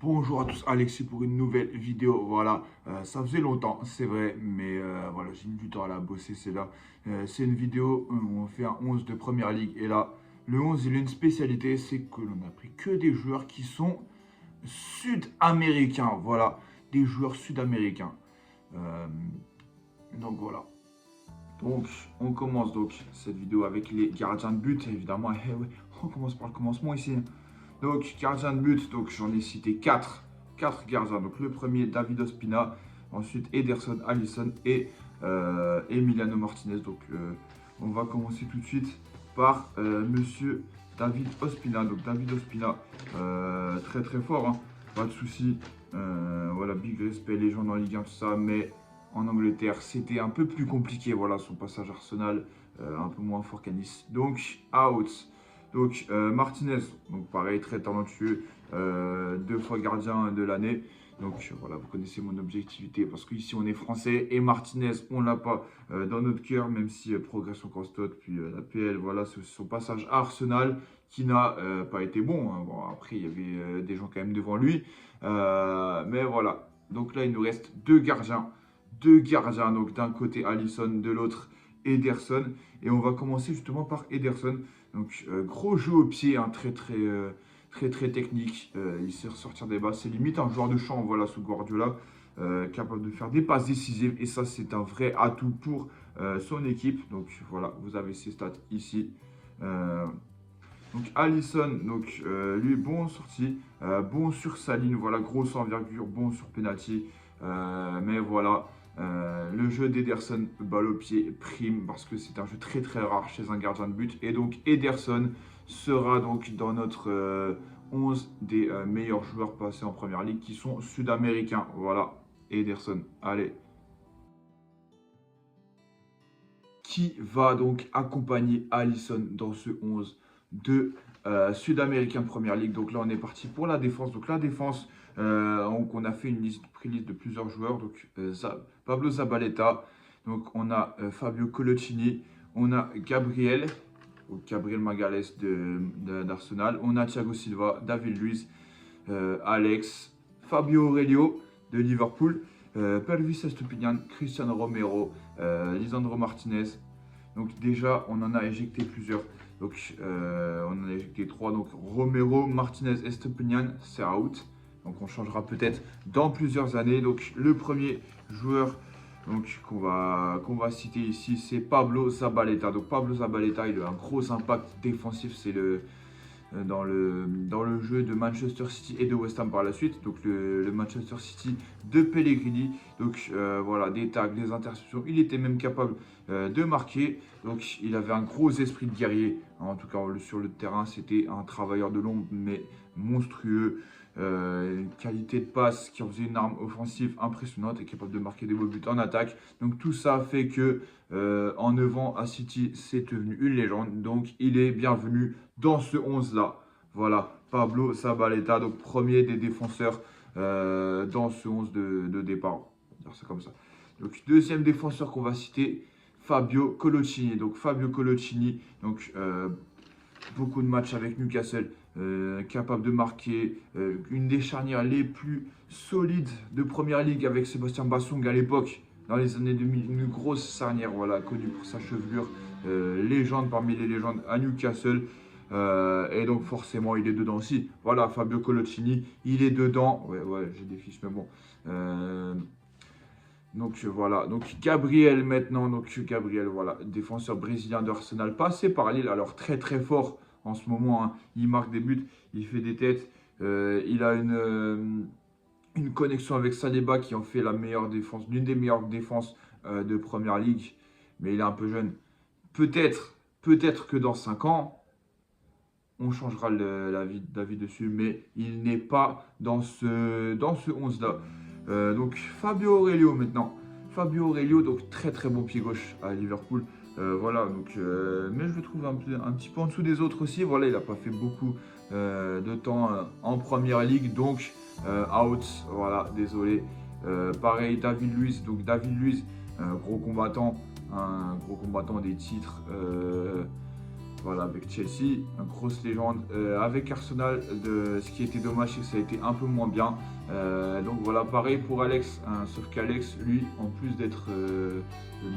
Bonjour à tous, Alexis pour une nouvelle vidéo. Voilà, ça faisait longtemps, c'est vrai, mais voilà, j'ai mis du temps à la bosser, c'est là. C'est une vidéo où on fait un 11 de Première Ligue. Et là, le 11, il a une spécialité, c'est que l'on a pris que des joueurs qui sont sud-américains. Voilà, des joueurs sud-américains. Euh, donc voilà. Donc, on commence donc cette vidéo avec les gardiens de but, évidemment. Eh ouais, on commence par le commencement ici. Donc, gardien de but, donc j'en ai cité 4. 4 gardiens. Donc, le premier, David Ospina. Ensuite, Ederson, Alisson et Emiliano Martinez. Donc, on va commencer tout de suite par monsieur David Ospina. Donc, David Ospina, très très fort, hein. Pas de souci. Voilà, big respect, légende en Ligue 1, tout ça. Mais en Angleterre, c'était un peu plus compliqué. Voilà, son passage Arsenal, un peu moins fort qu'à Nice. Donc, out. Donc Martinez, donc pareil, très talentueux, 2 fois gardien de l'année. Donc voilà, vous connaissez mon objectivité parce qu'ici on est français et Martinez, on l'a pas dans notre cœur, même si Progression Constant, puis la PL, voilà, c'est son passage à Arsenal qui n'a pas été bon, hein. Bon, après, il y avait des gens quand même devant lui. Mais voilà, donc là, il nous reste 2 gardiens. 2 gardiens, donc d'un côté Alisson, de l'autre Ederson. Et on va commencer justement par Ederson. Donc gros jeu au pied, hein, très technique. Il sait ressortir des balles. C'est limite un joueur de champ, voilà, sous Guardiola, capable de faire des passes décisives. Et ça, c'est un vrai atout pour son équipe. Donc voilà, vous avez ses stats ici. Euh, donc Alisson, donc lui bon en sortie, bon sur sa ligne, voilà, grosse envergure, bon sur penalty. Mais voilà, le jeu d'Ederson, balle au pied, prime, parce que c'est un jeu très rare chez un gardien de but. Et donc Ederson sera donc dans notre 11 des meilleurs joueurs passés en première ligue qui sont sud-américains. Voilà, Ederson. Allez. Qui va donc accompagner Alisson dans ce 11 de Sud-Américain de Première Ligue. Donc là, on est parti pour la défense. Donc la défense, on a fait une liste, pré-liste de plusieurs joueurs. Donc Pablo Zabaleta, donc on a Fabio Coloccini, on a Gabriel, Gabriel Magalhães d'Arsenal, on a Thiago Silva, David Luiz, Alex, Fabio Aurelio de Liverpool, Pervis Estupiñán, Cristiano Romero, Lisandro Martinez. Donc déjà, on en a éjecté plusieurs. Donc on en a éjecté 3. Donc Romero, Martinez, Estupiñán, c'est out. Donc on changera peut-être dans plusieurs années. Donc le premier joueur qu'on va citer ici, c'est Pablo Zabaleta. Donc Pablo Zabaleta, il a un gros impact défensif. C'est dans le jeu de Manchester City et de West Ham par la suite. Donc le Manchester City de Pellegrini. Donc voilà, des tags, des interceptions. Il était même capable de marquer. Donc il avait un gros esprit de guerrier. En tout cas, sur le terrain, c'était un travailleur de l'ombre, mais monstrueux. Une qualité de passe qui en faisait une arme offensive impressionnante et capable de marquer des beaux buts en attaque. Donc tout ça fait que en 9 ans à City, c'est devenu une légende. Donc il est bienvenu dans ce 11-là. Voilà, Pablo Zabaleta, donc premier des défenseurs dans ce 11 de départ. On va dire ça comme ça. Donc deuxième défenseur qu'on va citer, Fabio Coloccini. Donc Fabio Coloccini, donc beaucoup de matchs avec Newcastle, capable de marquer, une des charnières les plus solides de Première Ligue avec Sébastien Bassong à l'époque, dans les années 2000, une grosse charnière, voilà, connue pour sa chevelure, légende parmi les légendes à Newcastle. Et donc forcément il est dedans aussi. Voilà, Fabio Coloccini, il est dedans. Ouais, j'ai des fiches, mais bon. Donc voilà, donc Gabriel maintenant, donc Gabriel, voilà, défenseur brésilien d'Arsenal, passé par Lille, alors très fort en ce moment, hein. Il marque des buts, il fait des têtes, il a une connexion avec Saliba qui en fait la meilleure défense, l'une des meilleures défenses de Première Ligue, mais il est un peu jeune. Peut-être que dans 5 ans, on changera d'avis dessus, mais il n'est pas dans ce 11-là. Donc Fabio Aurelio maintenant. Fabio Aurelio, donc très bon pied gauche à Liverpool. Voilà, donc, mais je le trouve un petit peu en dessous des autres aussi. Voilà, il n'a pas fait beaucoup de temps en Première Ligue, donc out. Voilà, désolé. Pareil, David Luiz. Donc David Luiz, gros combattant, un gros combattant des titres. Voilà, avec Chelsea, une grosse légende. Avec Arsenal, ce qui était dommage, c'est que ça a été un peu moins bien. Donc voilà, pareil pour Alex, hein, sauf qu'Alex, lui, en plus de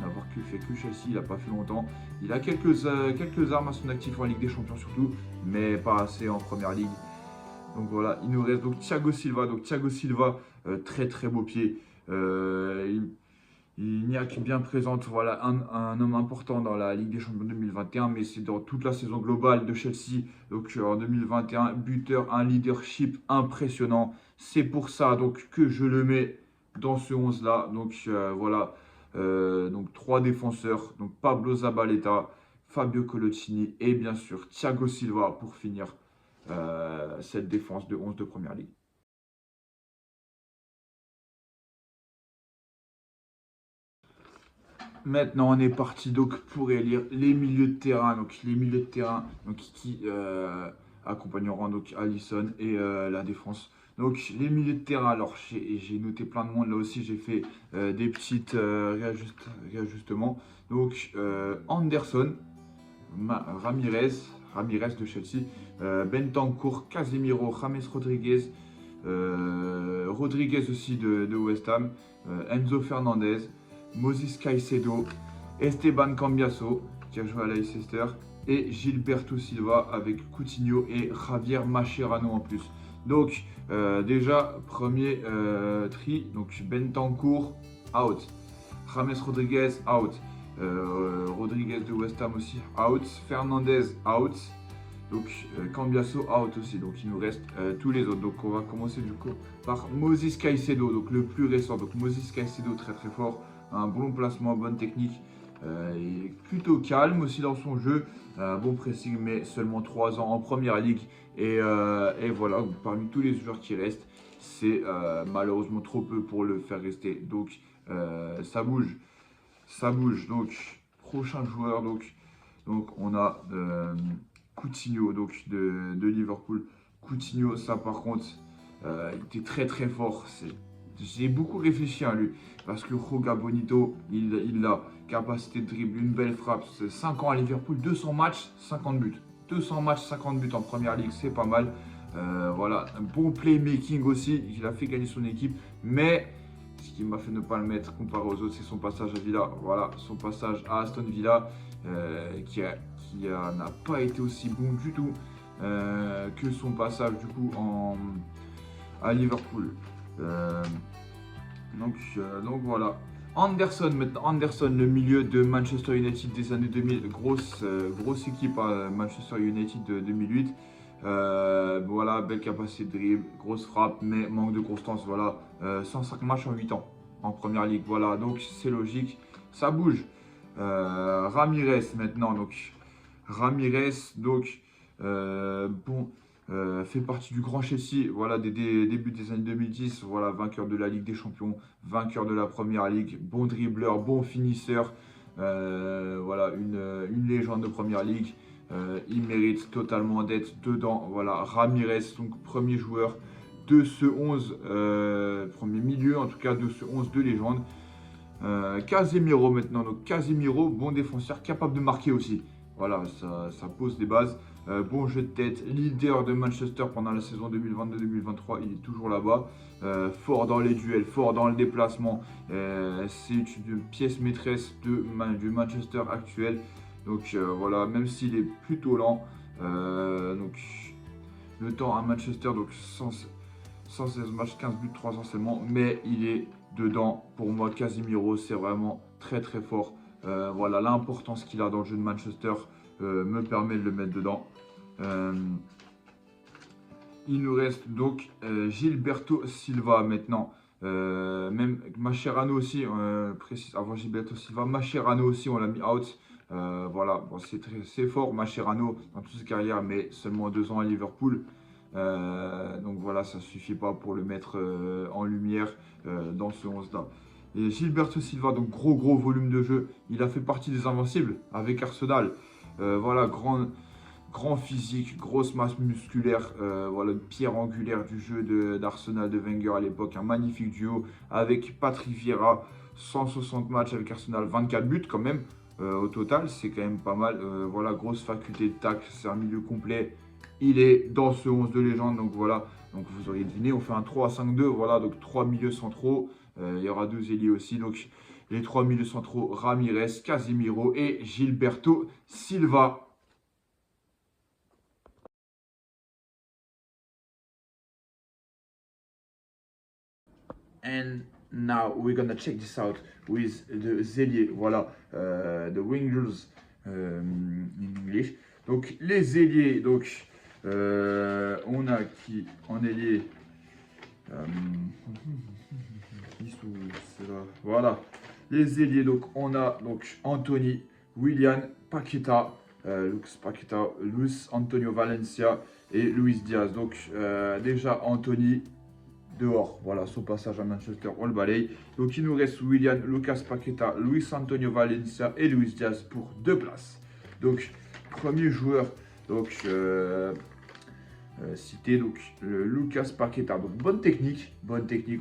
n'avoir que fait que Chelsea, il n'a pas fait longtemps. Il a quelques armes à son actif en Ligue des Champions surtout, mais pas assez en Première Ligue. Donc voilà, il nous reste donc Thiago Silva. Donc Thiago Silva, très très beau pied. Il n'y a qui bien présente, voilà, un homme important dans la Ligue des Champions 2021, mais c'est dans toute la saison globale de Chelsea. Donc en 2021, buteur, un leadership impressionnant. C'est pour ça donc que je le mets dans ce 11-là. Donc voilà, donc 3 défenseurs, donc Pablo Zabaleta, Fabio Coloccini et bien sûr Thiago Silva pour finir cette défense de 11 de Première Ligue. Maintenant, on est parti donc pour élire les milieux de terrain. Donc les milieux de terrain donc, qui accompagneront donc Alisson et la défense. Donc les milieux de terrain. Alors j'ai noté plein de monde là aussi. J'ai fait des petites réajustements. Donc Anderson, Ramirez de Chelsea, Bentancur, Casemiro, James Rodriguez, Rodriguez aussi de West Ham, Enzo Fernandez, Moses Caicedo, Esteban Cambiaso, qui a joué à Leicester, et Gilberto Silva avec Coutinho et Javier Mascherano en plus. Donc, déjà, premier tri, donc Bentancur, out. James Rodriguez, out. Rodriguez de West Ham aussi, out. Fernandez, out. Donc Cambiaso out aussi, donc il nous reste tous les autres. Donc on va commencer du coup par Moses Caicedo, donc le plus récent. Donc Moses Caicedo très très fort, un bon placement, bonne technique, il est plutôt calme aussi dans son jeu, bon pressing, mais seulement 3 ans en Première Ligue. Et voilà, parmi tous les joueurs qui restent, c'est malheureusement trop peu pour le faire rester. Donc ça bouge, ça bouge. Donc prochain joueur, donc on a Coutinho donc de Liverpool. Coutinho, ça par contre, il était très très fort. J'ai beaucoup réfléchi à lui parce que Joga Bonito, il a capacité de dribble, une belle frappe. 5 ans à Liverpool, 200 matchs, 50 buts. 200 matchs, 50 buts en Première Ligue, c'est pas mal. Voilà, un bon playmaking aussi. Il a fait gagner son équipe, mais ce qui m'a fait ne pas le mettre comparé aux autres, c'est son passage à Villa. Voilà, son passage à Aston Villa qui n'a pas été aussi bon du tout que son passage du coup à Liverpool. Donc voilà. Anderson, maintenant, Anderson, le milieu de Manchester United des années 2000, grosse équipe à Manchester United de 2008. Voilà, belle capacité de dribble, grosse frappe, mais manque de constance. Voilà, 105 matchs en 8 ans en Première Ligue. Voilà, donc c'est logique, ça bouge. Ramirez maintenant, donc Ramirez, donc fait partie du grand Chelsea, voilà, des débuts des années 2010, voilà, vainqueur de la Ligue des Champions, vainqueur de la Première Ligue, bon dribbleur, bon finisseur, voilà, une légende de Première Ligue. Il mérite totalement d'être dedans. Voilà, Ramirez, donc premier joueur de ce 11, premier milieu en tout cas de ce 11 de légende. Casemiro maintenant, donc Casemiro, bon défenseur, capable de marquer aussi. Voilà, ça pose des bases. Bon jeu de tête, leader de Manchester pendant la saison 2022-2023, il est toujours là-bas. Fort dans les duels, fort dans le déplacement. C'est une pièce maîtresse du Manchester actuel. Donc voilà, même s'il est plutôt lent, donc le temps à Manchester, donc 116 matchs, 15 buts, 3 ans seulement, mais il est dedans. Pour moi, Casemiro, c'est vraiment très très fort. Voilà, l'importance qu'il a dans le jeu de Manchester me permet de le mettre dedans. Il nous reste donc Gilberto Silva maintenant. Même Mascherano aussi, précise avant Gilberto Silva. Mascherano aussi, on l'a mis out. Voilà, bon, c'est fort Mascherano dans toute sa carrière, mais seulement 2 ans à Liverpool. Donc voilà, ça ne suffit pas pour le mettre en lumière dans ce 11-là. Et Gilberto Silva, donc gros volume de jeu. Il a fait partie des Invincibles avec Arsenal. Voilà, grand physique, grosse masse musculaire, voilà une pierre angulaire du jeu d'Arsenal de Wenger à l'époque, un magnifique duo avec Patrick Vieira, 160 matchs avec Arsenal, 24 buts quand même, au total, c'est quand même pas mal. Voilà, grosse faculté de tacle, c'est un milieu complet. Il est dans ce 11 de légende, donc voilà. Donc vous auriez deviné, on fait un 3-5-2, voilà, donc 3 milieux centraux. Il y aura 2 ailiers aussi, donc les 3 milieux centraux, Ramirez, Casemiro et Gilberto Silva. And now we're gonna check this out with the ailiers, voilà, the wingers in English. Donc les ailiers, donc on a qui en ailier voilà, les ailiers, donc on a donc Anthony, Willian, Paqueta, Luis Antonio Valencia et Luis Diaz. Donc déjà Anthony dehors, voilà, son passage à Manchester, on le balaye. Donc il nous reste Willian, Lucas Paqueta, Luis Antonio Valencia et Luis Diaz pour 2 places. Donc premier joueur, donc cité donc Lucas Paqueta. Donc bonne technique,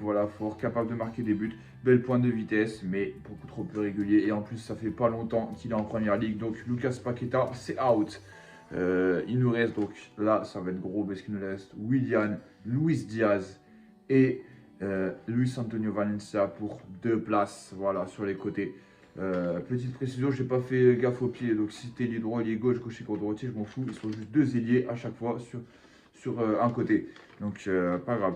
voilà, fort, capable de marquer des buts, belle pointe de vitesse, mais beaucoup trop peu régulier. Et en plus, ça fait pas longtemps qu'il est en première ligue. Donc Lucas Paqueta, c'est out. Il nous reste donc là, ça va être gros parce qu'il nous reste Willian, Luis Diaz et Luis Antonio Valencia pour 2 places, voilà, sur les côtés. Petite précision, j'ai pas fait gaffe aux pieds, donc si c'était ailier droit, ailier gauche, gaucher contre droitier, je m'en fous. Ils sont juste 2 ailiers à chaque fois sur un côté, donc pas grave.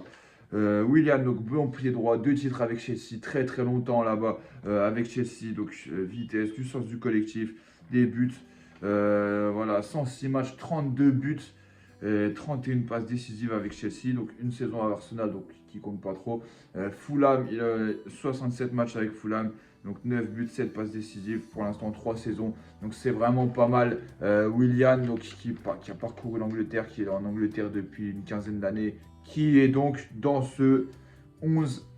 Willian, donc bon pied droit, 2 titres avec Chelsea, très très longtemps là-bas avec Chelsea, donc vitesse, du sens du collectif, des buts, voilà, 106 matchs, 32 buts, 31 passes décisives avec Chelsea, donc une saison à Arsenal, donc qui compte pas trop. Fulham, il a 67 matchs avec Fulham, donc 9 buts, 7 passes décisives, pour l'instant 3 saisons, donc c'est vraiment pas mal. Willian, donc, qui a parcouru l'Angleterre, qui est en Angleterre depuis une quinzaine d'années, qui est donc dans ce 11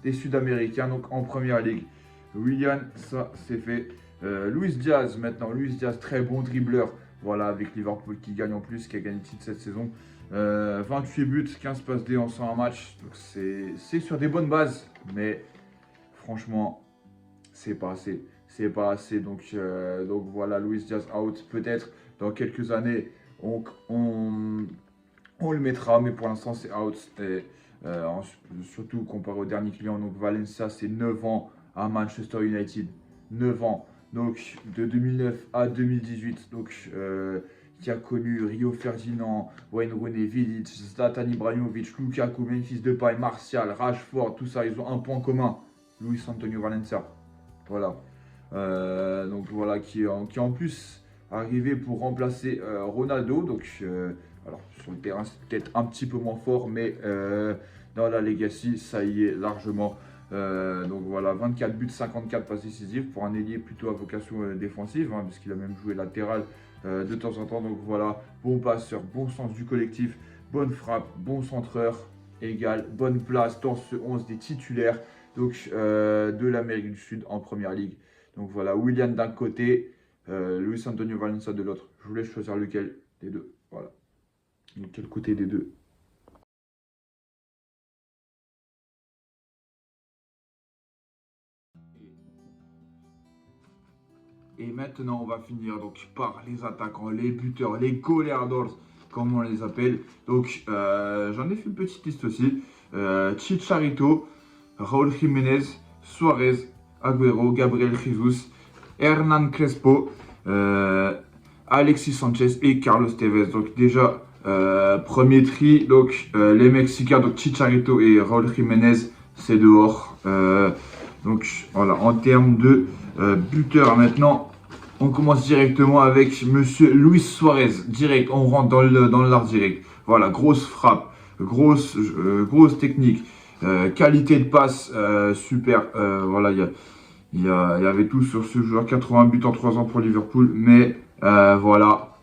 des Sud-Américains, donc en première ligue. Willian, ça c'est fait. Luis Diaz maintenant, Luis Diaz, très bon dribbleur, voilà, avec Liverpool qui gagne en plus, qui a gagné le titre cette saison. 28 buts, 15 passes D en 101 matchs, donc c'est sur des bonnes bases, mais franchement, c'est pas assez. C'est pas assez, donc voilà, Luis Diaz out. Peut-être dans quelques années, on le mettra, mais pour l'instant, c'est out. Et, surtout comparé au dernier client, donc Valencia, c'est 9 ans à Manchester United. 9 ans. Donc de 2009 à 2018, donc qui a connu Rio Ferdinand, Wayne Rooney, Vidic, Zlatan Ibrahimovic, Lukaku, Memphis Depay, Martial, Rashford, tout ça, ils ont un point commun, Luis Antonio Valencia. Voilà. Donc voilà, qui est en plus arrivé pour remplacer Ronaldo. Donc alors sur le terrain c'est peut-être un petit peu moins fort, mais dans la Legacy ça y est largement. Donc voilà, 24 buts, 54 passes décisives pour un ailier plutôt à vocation défensive, hein, puisqu'il a même joué latéral de temps en temps. Donc voilà, bon passeur, bon sens du collectif, bonne frappe, bon centreur, égal, bonne place dans ce 11 des titulaires, donc de l'Amérique du Sud en première ligue. Donc voilà, Willian d'un côté, Luis Antonio Valencia de l'autre. Je voulais choisir lequel des deux. Voilà. Donc quel côté des deux? Et maintenant, on va finir donc par les attaquants, les buteurs, les goleadors, comme on les appelle. Donc, j'en ai fait une petite liste aussi. Chicharito, Raúl Jiménez, Suarez, Agüero, Gabriel Jesus, Hernan Crespo, Alexis Sanchez et Carlos Tevez. Donc déjà, premier tri, donc les Mexicains, donc Chicharito et Raúl Jiménez, c'est dehors. Donc voilà, en termes de buteur maintenant, on commence directement avec Monsieur Luis Suarez. Direct, on rentre dans l'art direct. Voilà, grosse frappe, grosse technique, qualité de passe, super. Voilà, il y avait tout sur ce joueur, 80 buts en 3 ans pour Liverpool, mais voilà,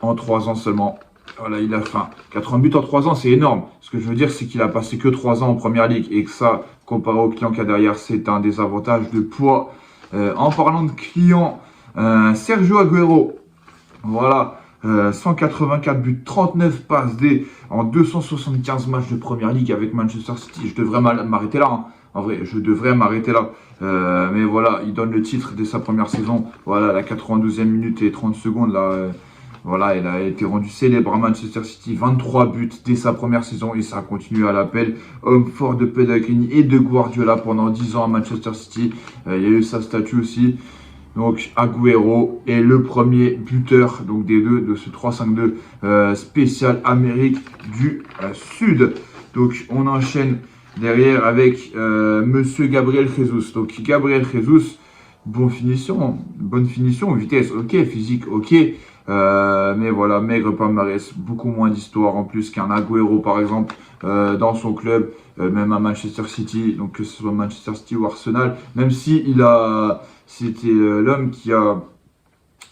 en 3 ans seulement. Voilà, il a faim. 80 buts en 3 ans, c'est énorme. Ce que je veux dire, c'est qu'il a passé que 3 ans en première ligue et que ça, comparé au client qu'il y a derrière, c'est un désavantage de poids. En parlant de client, Sergio Agüero, voilà, 184 buts, 39 passes D en 275 matchs de première ligue avec Manchester City. Je devrais m'arrêter là, hein. En vrai, je devrais m'arrêter là. Mais voilà, il donne le titre dès sa première saison. Voilà, la 92e minute et 30 secondes, là. Voilà, il a été rendu célèbre à Manchester City. 23 buts dès sa première saison et ça a continué à l'appel. Homme fort de Pellegrini et de Guardiola pendant 10 ans à Manchester City. Il y a eu sa statue aussi. Donc Agüero est le premier buteur donc des deux de ce 3-5-2 spécial Amérique du Sud. Donc on enchaîne derrière avec Monsieur Gabriel Jesus. Donc Gabriel Jesus, bonne finition, vitesse, ok, physique, ok. Mais voilà, maigre palmarès, beaucoup moins d'histoire en plus qu'un Agüero par exemple dans son club, même à Manchester City, donc que ce soit Manchester City ou Arsenal, même si c'était l'homme qui a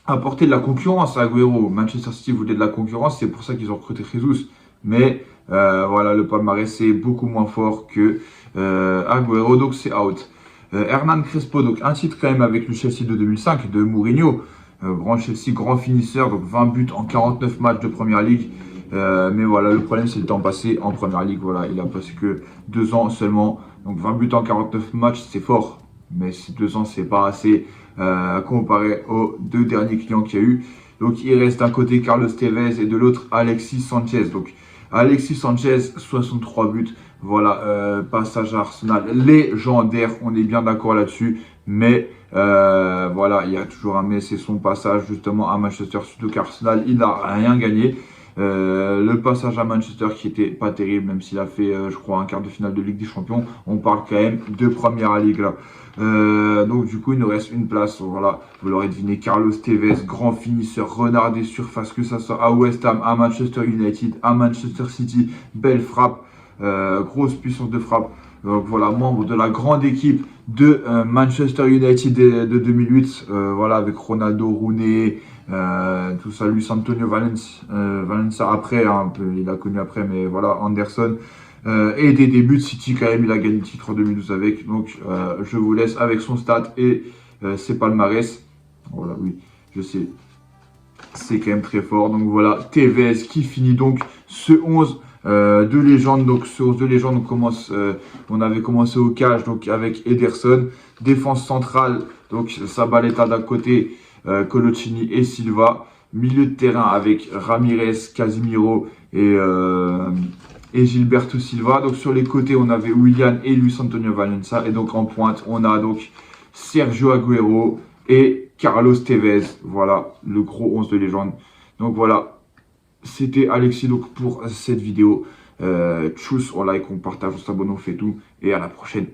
apporté de la concurrence à Agüero. Manchester City voulait de la concurrence, c'est pour ça qu'ils ont recruté Jesus. Mais voilà, le palmarès est beaucoup moins fort que Agüero, donc c'est out. Hernan Crespo, donc un titre quand même avec le Chelsea de 2005 de Mourinho. Grand Chelsea, grand finisseur, donc 20 buts en 49 matchs de Première Ligue. Mais voilà, le problème c'est le temps passé en Première Ligue. Voilà, il a passé que 2 ans seulement. Donc 20 buts en 49 matchs, c'est fort. Mais ces 2 ans, c'est pas assez comparé aux 2 derniers clients qu'il y a eu. Donc il reste d'un côté Carlos Tevez et de l'autre Alexis Sanchez. Donc Alexis Sanchez, 63 buts. Voilà, passage à Arsenal légendaire, on est bien d'accord là-dessus. Mais voilà, il y a toujours un mais, c'est son passage justement à Manchester City qu'Arsenal, il n'a rien gagné. Le passage à Manchester qui était pas terrible, même s'il a fait, je crois, un quart de finale de Ligue des Champions. On parle quand même de Première Ligue là. Donc du coup, il nous reste une place. Voilà, vous l'aurez deviné, Carlos Tevez, grand finisseur, renard des surfaces, que ça soit à West Ham, à Manchester United, à Manchester City, belle frappe, grosse puissance de frappe. Donc voilà, membre de la grande équipe de Manchester United de 2008, voilà, avec Ronaldo, Rooney, tout ça, Luis Antonio Valencia après, hein, un peu, il a connu après, mais voilà, Anderson. Et des débuts de City quand même, il a gagné le titre en 2012 avec. Donc je vous laisse avec son stat et ses palmarès. Voilà, oui, je sais, c'est quand même très fort. Donc voilà, Tevez qui finit donc ce 11 de légende. Donc ce 11 de légende, on avait commencé au cage donc avec Ederson. Défense centrale, donc Zabaleta d'un côté, Coloccini et Silva. Milieu de terrain avec Ramirez, Casemiro et Gilberto Silva. Donc sur les côtés, on avait Willian et Luis Antonio Valencia. Et donc en pointe, on a donc Sergio Agüero et Carlos Tevez. Voilà, le gros 11 de légende. Donc voilà, c'était Alexis donc pour cette vidéo. Tchuss, on like, on partage, on s'abonne, on fait tout. Et à la prochaine.